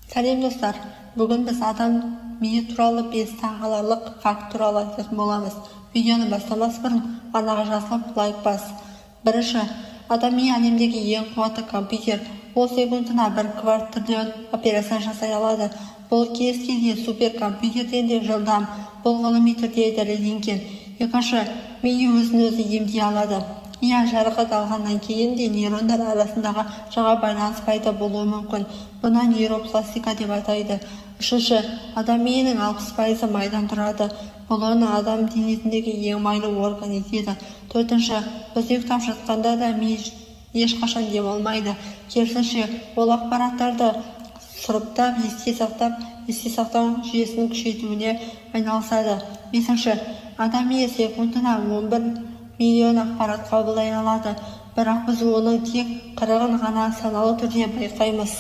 Сәлем достар, бүгін біз адам миы туралы 5 таңғаларлық факт туралы айтатын боламыз. Видеоны бастамас бұрын арнаға жазылып лайк бас. Бірінші, адам миы әлемдегі ең қуатты компьютер. Ол секундына 1 квартриллион операция жасай алады. Бұл кез келген суперкомпьютерден де жылдам. Бұл ғылыми түрде дәлелденген. Екінші, миы өзін-өзі емдей алады. Жарақат алғаннан кейін де нейрондар арасындағы жаңа байланыс пайда болуы мүмкін. Бұны нейропластика деп атайды. Үшінші, адам миының 60% майдан тұрады. Бұл оны адам денесіндегі ең майлы орган етеді. Төртінші, біз ұйықтап жатқанда да ми ешқашан демалмайды. Керісінше, ол ақпараттарды сұрыптап, есте сақтау жүйесінің күшейтуіне айналысады. Бесінші, адам миы секундына 11 миллион ақпарат қабылдай алады, бірақ біз оның тек 40-ын ғана саналы түрде байқаймыз.